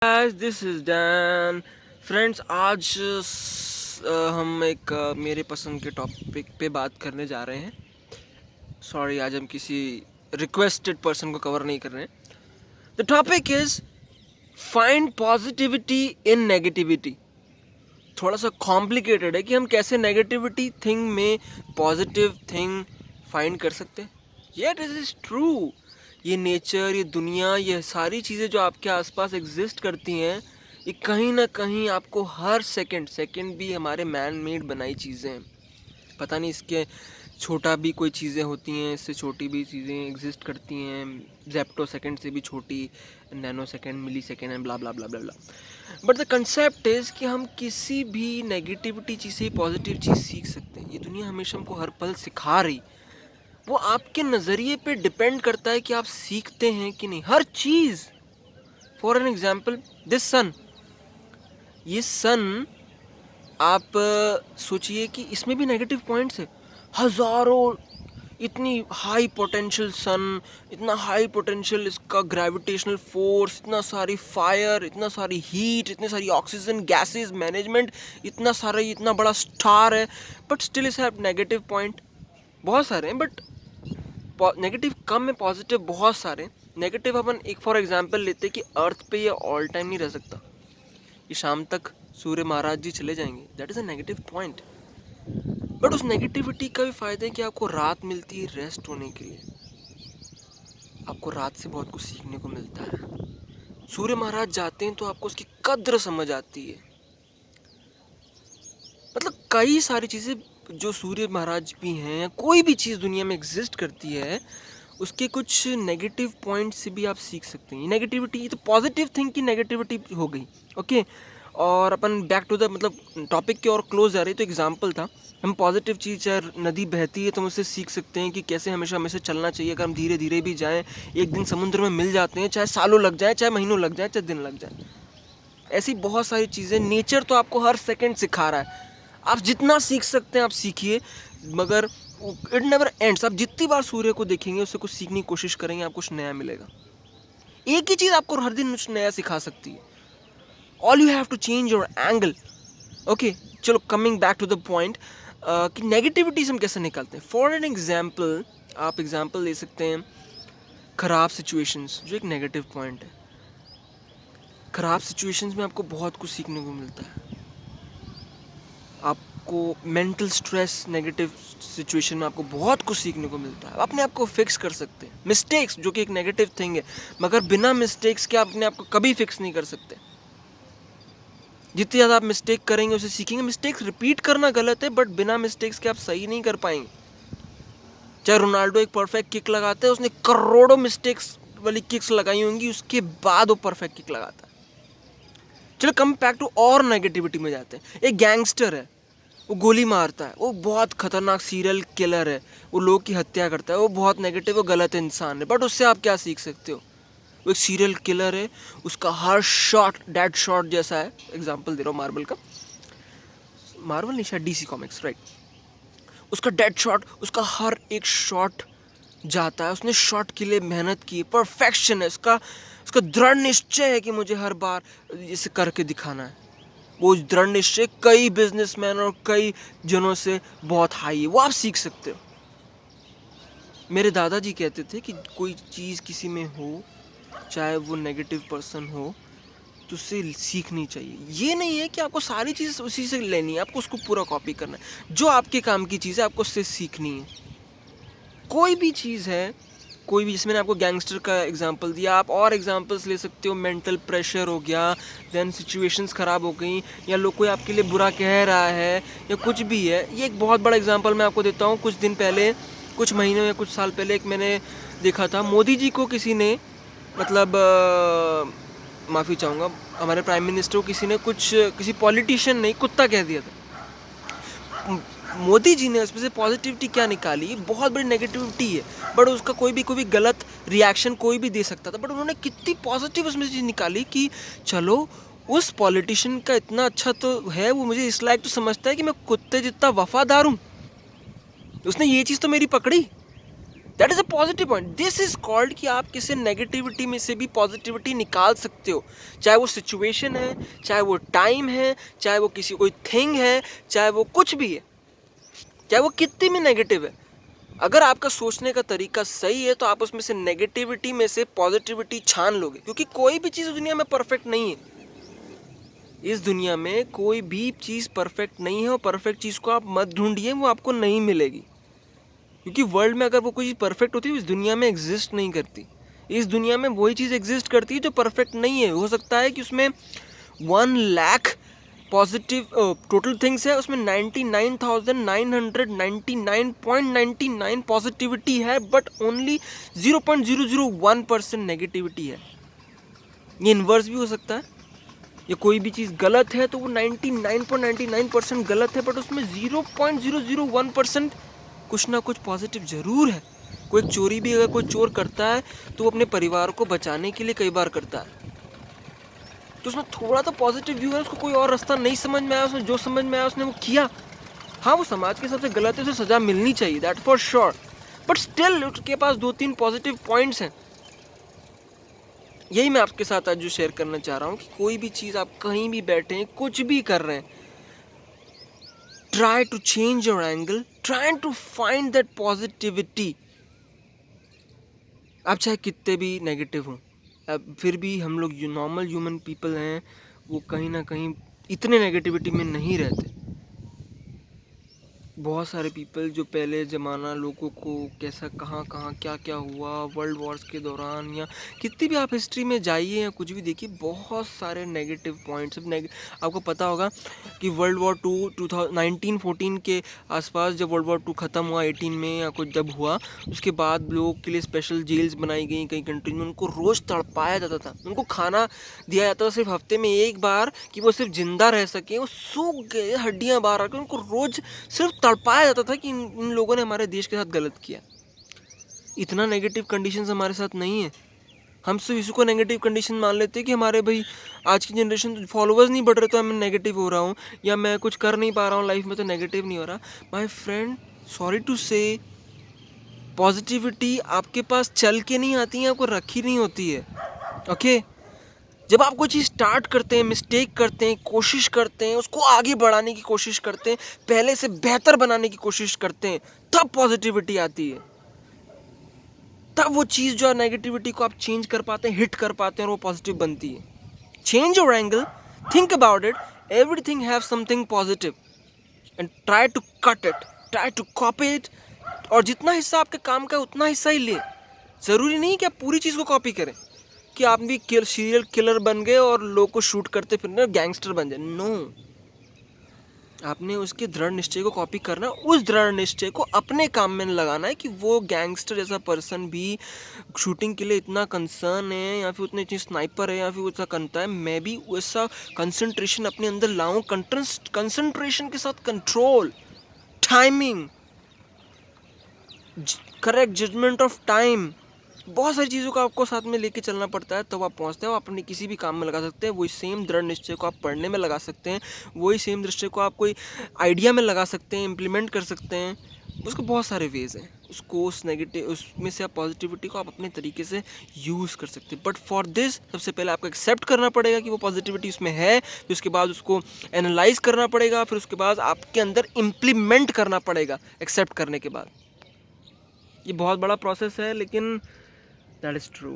guys, this is Dan. Friends आज हम एक मेरे पसंद के टॉपिक पे बात करने जा रहे हैं. सॉरी, आज हम किसी रिक्वेस्टेड पर्सन को कवर नहीं कर रहे हैं. The topic is find positivity in negativity. थोड़ा सा कॉम्प्लिकेटेड है कि हम कैसे नेगेटिविटी थिंग में पॉजिटिव थिंग फाइंड कर सकते हैं. Yet it is true. ये नेचर, ये दुनिया, ये सारी चीज़ें जो आपके आसपास एग्जिस्ट करती हैं, ये कहीं ना कहीं आपको हर सेकंड भी हमारे मैन मेड बनाई चीज़ें हैं. पता नहीं इसके छोटा भी कोई चीज़ें होती हैं, इससे छोटी भी चीज़ें एग्जिस्ट करती हैं, जेप्टो सेकंड से भी छोटी, nano second, milli second and blah blah blah blah blah. But the concept is कि हम किसी भी नेगेटिविटी चीज़ से पॉजिटिव चीज़ सीख सकते हैं. ये दुनिया हमेशा हमको हर पल सिखा रही. वो आपके नज़रिए पे डिपेंड करता है कि आप सीखते हैं कि नहीं. हर चीज़. फॉर एन एग्जाम्पल, दिस सन. ये सन आप सोचिए कि इसमें भी नेगेटिव पॉइंट्स है. हज़ारों, इतनी हाई पोटेंशियल सन, इतना हाई पोटेंशियल इसका ग्रेविटेशनल फोर्स, इतना सारी फायर, इतना सारी हीट, इतनी सारी ऑक्सीजन गैसेस मैनेजमेंट, इतना सारा, इतना बड़ा स्टार है. बट स्टिल इस हैव नेगेटिव पॉइंट. बहुत सारे हैं बट नेगेटिव कम है, पॉजिटिव बहुत सारे. नेगेटिव अपन एक फॉर एग्जांपल लेते हैं कि अर्थ पे ये ऑल टाइम नहीं रह सकता. ये शाम तक सूर्य महाराज जी चले जाएंगे. That is a negative point. But उस नेगेटिविटी का भी फ़ायदा है कि आपको रात मिलती है रेस्ट होने के लिए. आपको रात से बहुत कुछ सीखने को मिलता है. सूर्य महाराज जाते हैं तो आपको उसकी कद्र समझ आती है. मतलब कई सारी चीज़ें जो सूर्य महाराज भी हैं, कोई भी चीज़ दुनिया में एग्जिस्ट करती है, उसके कुछ नेगेटिव पॉइंट से भी आप सीख सकते हैं. नेगेटिविटी तो पॉजिटिव थिंग की नेगेटिविटी हो गई. ओके. और अपन बैक टू द मतलब टॉपिक की और क्लोज जा रही. तो एग्जांपल था, हम पॉजिटिव चीज़, चाहे नदी बहती है तो हम उससे सीख सकते हैं कि कैसे हमेशा हमें से चलना चाहिए. अगर हम धीरे धीरे भी जाएँ, एक दिन समुद्र में मिल जाते हैं, चाहे सालों लग जाए, चाहे महीनों लग जाए, चाहे दिन लग जाए. ऐसी बहुत सारी चीज़ें. नेचर तो आपको हर सेकंड सिखा रहा है. आप जितना सीख सकते हैं आप सीखिए, मगर इट नेवर एंड्स. आप जितनी बार सूर्य को देखेंगे, उससे कुछ सीखने की कोशिश करेंगे, आपको कुछ नया मिलेगा. एक ही चीज़ आपको हर दिन कुछ नया सिखा सकती है. All you have to change your angle. Okay, चलो coming back to the point कि नेगेटिविटी से हम कैसे निकालते हैं. फॉर एन एग्जाम्पल, आप एग्जाम्पल ले सकते हैं ख़राब सिचुएशंस, जो एक नेगेटिव पॉइंट है. ख़राब सिचुएशंस में आपको बहुत कुछ सीखने को मिलता है. आपको मेंटल स्ट्रेस, नेगेटिव सिचुएशन में आपको बहुत कुछ सीखने को मिलता है. अपने आप को फिक्स कर सकते हैं. मिस्टेक्स, जो कि एक नेगेटिव थिंग है, मगर बिना मिस्टेक्स के आप अपने आप को कभी फिक्स नहीं कर सकते. जितनी ज़्यादा आप मिस्टेक करेंगे उसे सीखेंगे. मिस्टेक्स रिपीट करना गलत है, बट बिना मिस्टेक्स के आप सही नहीं कर पाएंगे. चाहे रोनाल्डो एक परफेक्ट किक लगाता है, उसने करोड़ों मिस्टेक्स वाली किक्स लगाई होंगी, उसके बाद वो परफेक्ट किक लगाता है. चलो कम बैक टू और नेगेटिविटी में जाते हैं. एक गैंगस्टर है, वो गोली मारता है, वो बहुत खतरनाक सीरियल किलर है, वो लोग की हत्या करता है, वो बहुत नेगेटिव, वो गलत इंसान है. बट उससे आप क्या सीख सकते हो. वो एक सीरियल किलर है, उसका हर शॉट डेड शॉट जैसा है. एग्जांपल दे रहा हूँ मार्वल का. मार्वल नहीं, शायद डीसी कॉमिक्स, राइट. उसका डेड शॉट, उसका हर एक शॉट जाता है. उसने शॉट के लिए मेहनत की, परफेक्शन है उसका. उसका दृढ़ निश्चय है कि मुझे हर बार इसे करके दिखाना है. वो दृढ़ निश्चय कई बिजनेसमैन और कई जनों से बहुत हाई है. वो आप सीख सकते हो. मेरे दादाजी कहते थे कि कोई चीज़ किसी में हो, चाहे वो नेगेटिव पर्सन हो, तो उससे सीखनी चाहिए. ये नहीं है कि आपको सारी चीज़ उसी से लेनी है, आपको उसको पूरा कॉपी करना है. जो आपके काम की चीज़ है आपको उससे सीखनी है. कोई भी चीज़ है, कोई भी, जिसमें मैंने आपको गैंगस्टर का एग्जांपल दिया, आप और एग्जांपल्स ले सकते हो. मेंटल प्रेशर हो गया, देन सिचुएशंस ख़राब हो गई, या लोग कोई आपके लिए बुरा कह रहा है, या कुछ भी है. ये एक बहुत बड़ा एग्जांपल मैं आपको देता हूँ. कुछ दिन पहले, कुछ महीनों या कुछ साल पहले, एक मैंने देखा था, मोदी जी को किसी ने, मतलब माफ़ी चाहूँगा, हमारे प्राइम मिनिस्टर को किसी ने किसी पॉलिटिशियन ने कुत्ता कह दिया था. मोदी जी ने उसमें से पॉजिटिविटी क्या निकाली. बहुत बड़ी नेगेटिविटी है, बट उसका कोई भी गलत रिएक्शन कोई भी दे सकता था. बट उन्होंने कितनी पॉजिटिव उसमें से चीज़ निकाली कि चलो, उस पॉलिटिशियन का इतना अच्छा तो है, वो मुझे इस लायक तो समझता है कि मैं कुत्ते जितना वफादार हूँ. उसने ये चीज़ तो मेरी पकड़ी. That is a positive point. This is called कि आप किसी नेगेटिविटी में से भी पॉजिटिविटी निकाल सकते हो, चाहे वो सिचुएशन है, चाहे वो टाइम है, चाहे वो किसी कोई थिंग है, चाहे वो कुछ भी है, चाहे वो कितनी भी नेगेटिव है। अगर आपका सोचने का तरीका सही है तो आप उसमें से नेगेटिविटी में से पॉजिटिविटी छान लोगे, क्योंकि कोई भी चीज़ दुनिया में परफेक्ट नहीं है। इस दुनिया में कोई भी चीज़ परफेक्ट नहीं है, और परफेक्ट चीज़ को आप मत ढूंढिए, वो आपको नहीं मिलेगी। क्योंकि वर्ल्ड में अगर वो कोई चीज़ परफेक्ट होती है, इस दुनिया में एग्जिस्ट नहीं करती। इस दुनिया में वही चीज़ एग्जिस्ट करती है जो परफेक्ट नहीं है। हो सकता है कि उसमें 1 लाख पॉजिटिव टोटल थिंग्स है, उसमें 99,999.99 पॉजिटिविटी है, बट ओनली 0.001% नेगेटिविटी है। ये इन्वर्स भी हो सकता है। या कोई भी चीज़ गलत है तो वो 99.99% गलत है, बट उसमें 0.001% कुछ ना कुछ पॉजिटिव ज़रूर है। कोई चोरी भी अगर कोई चोर करता है तो वो अपने परिवार को बचाने के लिए कई बार करता है, तो उसमें थोड़ा तो पॉजिटिव व्यू है। उसको कोई और रास्ता नहीं समझ में आया, उसने जो समझ में आया उसने वो किया। हाँ, वो समाज के हिसाब से गलत है, उसे सज़ा मिलनी चाहिए, that for sure, but still उसके पास 2-3 पॉजिटिव पॉइंट्स हैं। यही मैं आपके साथ आज जो शेयर करना चाह रहा हूँ कि कोई भी चीज़ आप कहीं भी बैठे हैं, कुछ भी कर रहे हैं, try to change your angle, try to find that positivity. आप चाहे कितने भी नेगेटिव हों, अब फिर भी हम लोग जो नॉर्मल ह्यूमन पीपल हैं वो कहीं ना कहीं इतने नेगेटिविटी में नहीं रहते। बहुत सारे पीपल जो पहले ज़माना लोगों को कैसा कहाँ कहाँ क्या क्या हुआ वर्ल्ड वॉर्स के दौरान, या कितनी भी आप हिस्ट्री में जाइए या कुछ भी देखिए, बहुत सारे नेगेटिव पॉइंट्स। आपको पता होगा कि वर्ल्ड वॉर 1914 के आसपास जब वर्ल्ड वॉर 2 ख़त्म हुआ 18 में या कुछ जब हुआ, उसके बाद लोगों के लिए स्पेशल जेल्स बनाई गई कई कंट्रीज में। उनको रोज़ तड़पाया जाता था, उनको खाना दिया जाता था सिर्फ हफ्ते में एक बार कि वो सिर्फ ज़िंदा रह सकें। वो सूख गए, हड्डियाँ बाहर आकर, उनको रोज़ सिर्फ तड़पाया जाता था कि इन लोगों ने हमारे देश के साथ गलत किया। इतना नेगेटिव कंडीशंस हमारे साथ नहीं है। हम सिर्फ इसी को नेगेटिव कंडीशन मान लेते हैं कि हमारे भाई आज की जनरेशन फॉलोअर्स नहीं बढ़ रहे तो मैं नेगेटिव हो रहा हूँ, या मैं कुछ कर नहीं पा रहा हूँ लाइफ में तो नेगेटिव नहीं हो रहा। माय फ्रेंड, सॉरी टू से, पॉजिटिविटी आपके पास चल के नहीं आती है, आपको रखी नहीं होती है। ओके, जब आप कोई चीज़ स्टार्ट करते हैं, मिस्टेक करते हैं, कोशिश करते हैं, उसको आगे बढ़ाने की कोशिश करते हैं, पहले से बेहतर बनाने की कोशिश करते हैं, तब पॉजिटिविटी आती है। तब वो चीज़ जो नेगेटिविटी को आप चेंज कर पाते हैं, हिट कर पाते हैं, और वो पॉजिटिव बनती है। Change your angle, think about it, everything have something positive, and try to cut it, try to copy it. और जितना हिस्सा आपके काम का है उतना हिस्सा ही ले। ज़रूरी नहीं कि आप पूरी चीज़ को कॉपी करें, कि आप भी सीरियल किलर बन गए और लोग को शूट करते फिरने गैंगस्टर बन जाए। नो, आपने उसके दृढ़ निश्चय को कॉपी करना, उस दृढ़ निश्चय को अपने काम में लगाना है कि वो गैंगस्टर जैसा पर्सन भी शूटिंग के लिए इतना कंसर्न है, या फिर उतने इतनी स्नाइपर है, या फिर वैसा करता है, मैं भी वैसा कंसंट्रेशन अपने अंदर लाऊं। कंसंट्रेशन के साथ control, timing, correct judgement of time, बहुत सारी चीज़ों को आपको साथ में लेके चलना पड़ता है, तब आप पहुंचते हैं। आप अपने किसी भी काम में लगा सकते हैं। वही सेम दृढ़ निश्चय को आप पढ़ने में लगा सकते हैं, वही सेम निश्चय को आप कोई आइडिया में लगा सकते हैं, इम्प्लीमेंट कर सकते हैं। उसको बहुत सारे वेज हैं, उसको उस नेगेटिव उसमें से आप पॉजिटिविटी को आप अपने तरीके से यूज़ कर सकते हैं। बट फॉर दिस सबसे पहले आपको एक्सेप्ट करना पड़ेगा कि वो पॉजिटिविटी उसमें है, फिर उसके बाद उसको एनालाइज करना पड़ेगा, फिर उसके बाद आपके अंदर इम्प्लीमेंट करना पड़ेगा एक्सेप्ट करने के बाद। ये बहुत बड़ा प्रोसेस है, लेकिन दैट इज़ ट्रू।